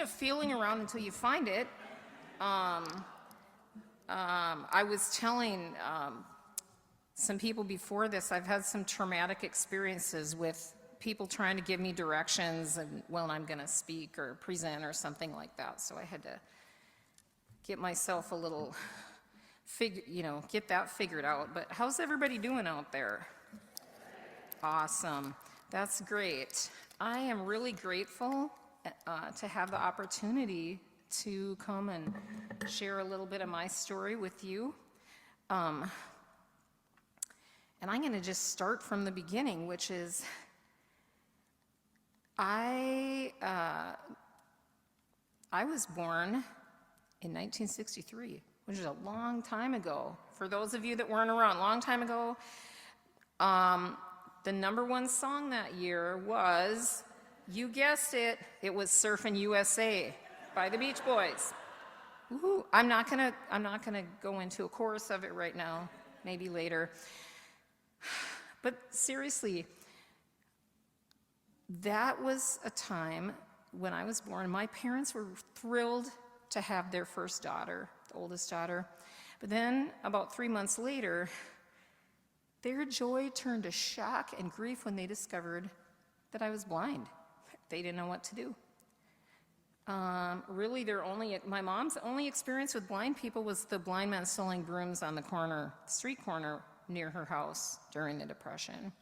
of feeling around until you find it. I was telling some people before this, I've had some traumatic experiences with people trying to give me directions and when I'm going to speak or present or something like that. So I had to get myself a little, get that figured out. But how's everybody doing out there? Awesome. That's great. I am really grateful to have the opportunity to come and share a little bit of my story with you. And I'm going to just start from the beginning, which is I was born in 1963, which is a long time ago. For those of you that weren't around, long time ago, the #1 song that year was, you guessed it, it was Surfin' USA by the Beach Boys. Woo-hoo. I'm not gonna go into a chorus of it right now, maybe later. But seriously, that was a time when I was born. My parents were thrilled to have their first daughter, the oldest daughter. But then about 3 months later, their joy turned to shock and grief when they discovered that I was blind. They didn't know what to do. Really, my mom's only experience with blind people was the blind man selling brooms on the street corner near her house during the Depression.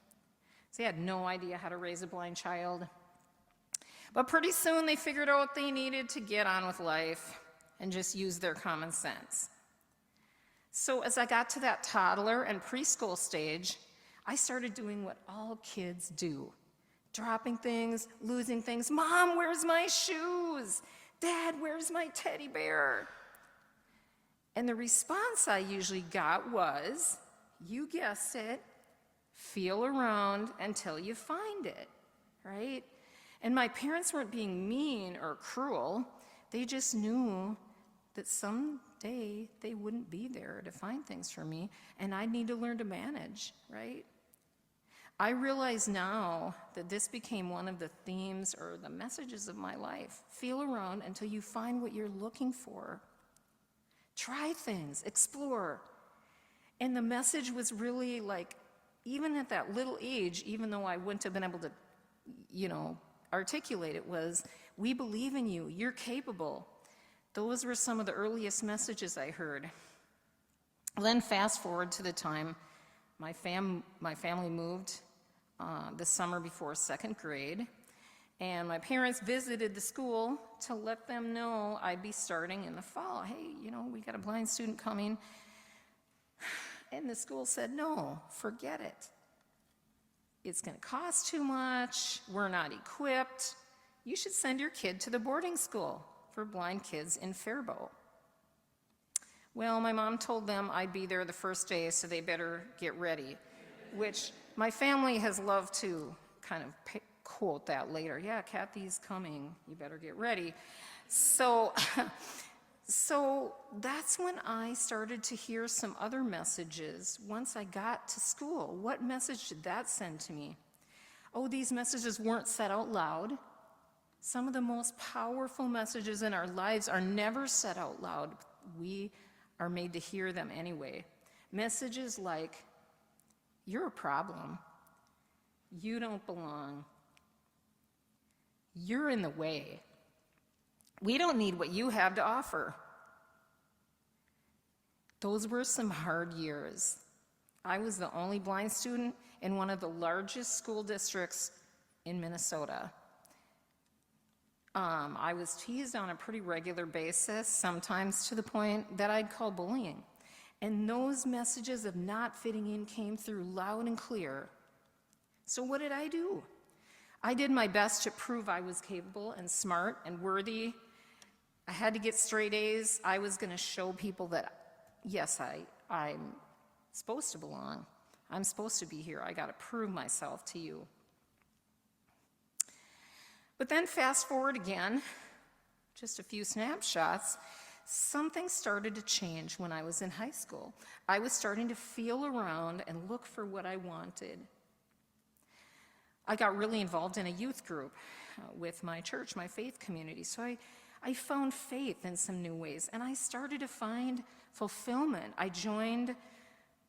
So they had no idea how to raise a blind child. But pretty soon they figured out they needed to get on with life and just use their common sense. So as I got to that toddler and preschool stage, I started doing what all kids do. Dropping things, losing things. Mom, where's my shoes? Dad, where's my teddy bear? And the response I usually got was, you guessed it, feel around until you find it, right? And my parents weren't being mean or cruel. They just knew that someday they wouldn't be there to find things for me, and I'd need to learn to manage, right? I realize now that this became one of the themes or the messages of my life. Feel around until you find what you're looking for. Try things, explore. And the message was really like, even at that little age, even though I wouldn't have been able to, articulate it, was, we believe in you, you're capable. Those were some of the earliest messages I heard. Then fast forward to the time my family moved the summer before second grade, and my parents visited the school to let them know I'd be starting in the fall. Hey, we got a blind student coming. And the school said, no, forget it. It's going to cost too much. We're not equipped. You should send your kid to the boarding school for blind kids in Faribault. Well, my mom told them I'd be there the first day, so they better get ready, which my family has loved to kind of quote that later. Yeah, Kathy's coming. You better get ready. So that's when I started to hear some other messages once I got to school. What message did that send to me? Oh, these messages weren't said out loud. Some of the most powerful messages in our lives are never said out loud. We are made to hear them anyway. Messages like, you're a problem. You don't belong. You're in the way. We don't need what you have to offer. Those were some hard years. I was the only blind student in one of the largest school districts in Minnesota. I was teased on a pretty regular basis, sometimes to the point that I'd call bullying. And those messages of not fitting in came through loud and clear. So what did I do? I did my best to prove I was capable and smart and worthy. I had to get straight A's. I was going to show people that, yes, I'm supposed to belong. I'm supposed to be here. I got to prove myself to you. But then fast forward again, just a few snapshots, something started to change when I was in high school. I was starting to feel around and look for what I wanted. I got really involved in a youth group with my church, my faith community. So I found faith in some new ways, and I started to find fulfillment. I joined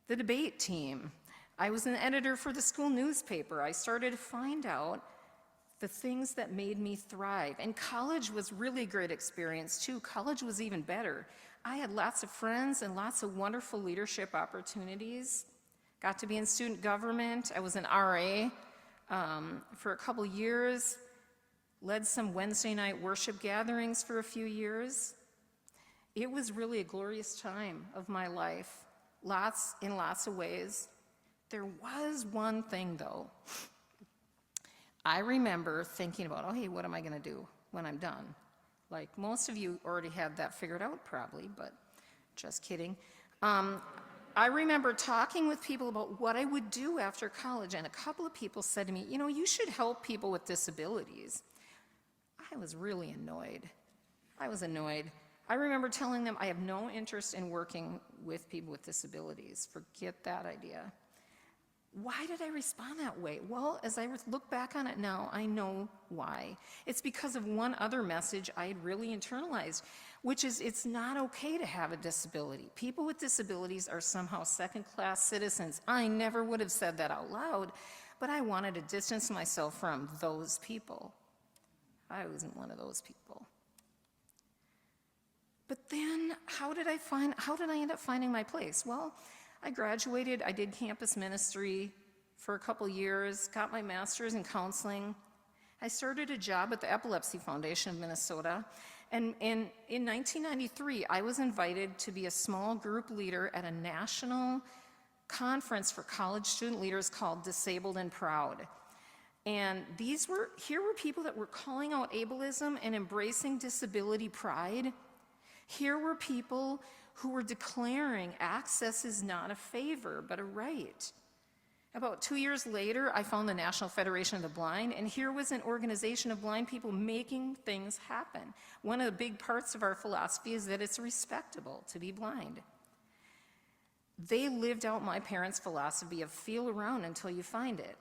the debate team. I was an editor for the school newspaper. I started to find out the things that made me thrive. And college was really a great experience, too. College was even better. I had lots of friends and lots of wonderful leadership opportunities. Got to be in student government. I was an RA for a couple years. Led some Wednesday night worship gatherings for a few years. It was really a glorious time of my life, in lots of ways. There was one thing, though. I remember thinking about, oh, hey, what am I going to do when I'm done? Like, most of you already had that figured out probably, but just kidding. I remember talking with people about what I would do after college, and a couple of people said to me, you know, you should help people with disabilities. I was really annoyed. I remember telling them I have no interest in working with people with disabilities. Forget that idea. Why did I respond that way? Well, as I look back on it now, I know why. It's because of one other message I had really internalized, which is it's not okay to have a disability. People with disabilities are somehow second-class citizens. I never would have said that out loud, but I wanted to distance myself from those people. I wasn't one of those people. But then, how did I end up finding my place? Well, I graduated, I did campus ministry for a couple years, got my master's in counseling. I started a job at the Epilepsy Foundation of Minnesota, and in 1993, I was invited to be a small group leader at a national conference for college student leaders called Disabled and Proud. And here were people that were calling out ableism and embracing disability pride. Here were people who were declaring access is not a favor, but a right. About 2 years later, I found the National Federation of the Blind, and here was an organization of blind people making things happen. One of the big parts of our philosophy is that it's respectable to be blind. They lived out my parents' philosophy of feel around until you find it.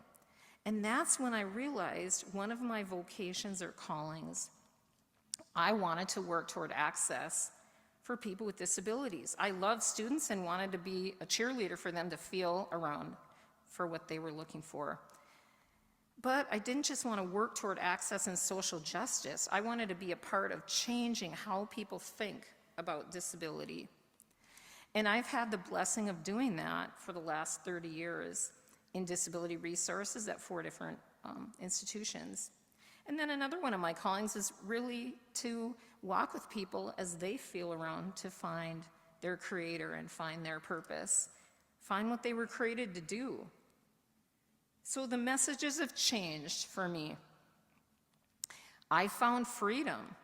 And that's when I realized one of my vocations or callings, I wanted to work toward access for people with disabilities. I loved students and wanted to be a cheerleader for them to feel around for what they were looking for. But I didn't just want to work toward access and social justice. I wanted to be a part of changing how people think about disability. And I've had the blessing of doing that for the last 30 years in disability resources at 4 different institutions. And then another one of my callings is really to walk with people as they feel around to find their creator and find their purpose, find what they were created to do. So the messages have changed for me. I found freedom.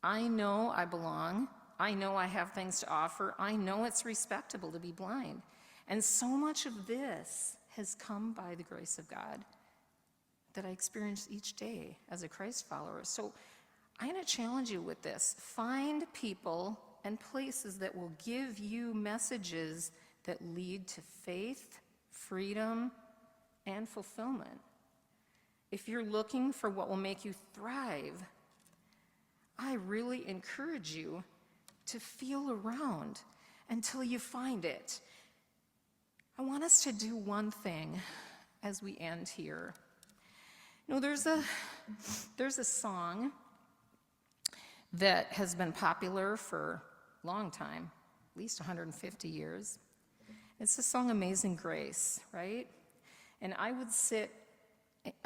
I know I belong. I know I have things to offer. I know it's respectable to be blind. And so much of this has come by the grace of God that I experience each day as a Christ follower. So I'm going to challenge you with this. Find people and places that will give you messages that lead to faith, freedom, and fulfillment. If you're looking for what will make you thrive, I really encourage you to feel around until you find it. I want us to do one thing as we end here. You know, there's a song that has been popular for a long time, at least 150 years. It's the song Amazing Grace, right? And I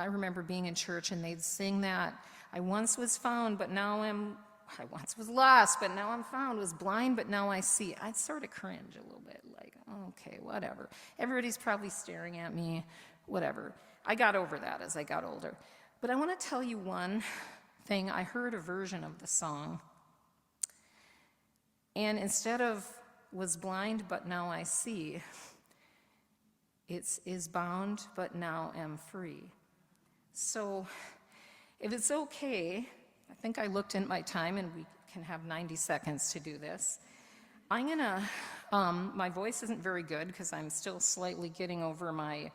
remember being in church and they'd sing that. I once was found, but now I once was lost, but now I'm found, was blind, but now I see. I'd sort of cringe a little bit, like, okay, whatever. Everybody's probably staring at me, whatever. I got over that as I got older. But I want to tell you one thing. I heard a version of the song. And instead of was blind, but now I see, it's is bound, but now am free. So if it's okay, I think I looked in my time and we can have 90 seconds to do this. I'm gonna, my voice isn't very good because I'm still slightly getting over my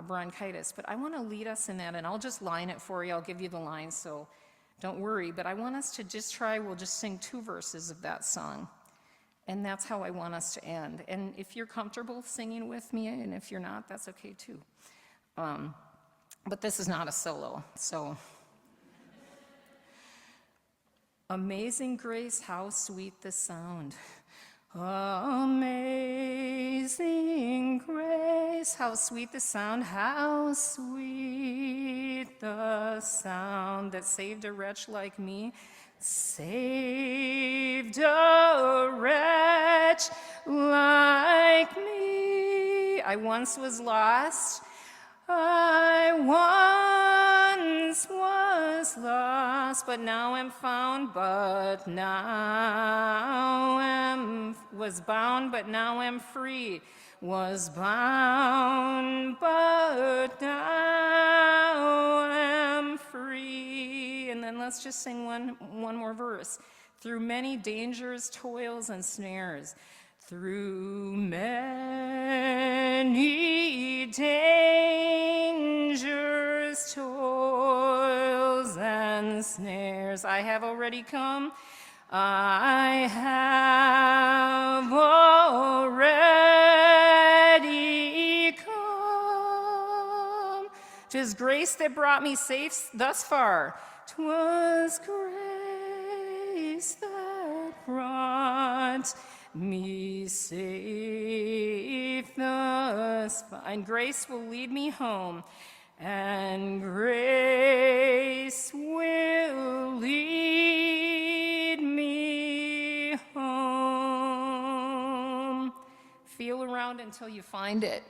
bronchitis, but I want to lead us in that, and I'll just line it for you. I'll give you the line, so Don't worry, but I want us to just try, we'll just sing 2 verses of that song. And that's how I want us to end. And if you're comfortable singing with me, and if you're not, that's okay too. But this is not a solo, so. Amazing grace, how sweet the sound. Amazing grace, how sweet the sound, how sweet the sound that saved a wretch like me. Saved a wretch like me. I once was lost. I once was lost, but now am found, but now was bound, but now am free. Was bound, but now am free. And then let's just sing one more verse. Through many dangers, toils, and snares, through many dangers, toils, and snares, I have already come. I have already come. 'Tis grace that brought me safe thus far. 'Twas grace that brought me safe thus far. And grace will lead me home. And grace will lead me home. Feel around until you find it.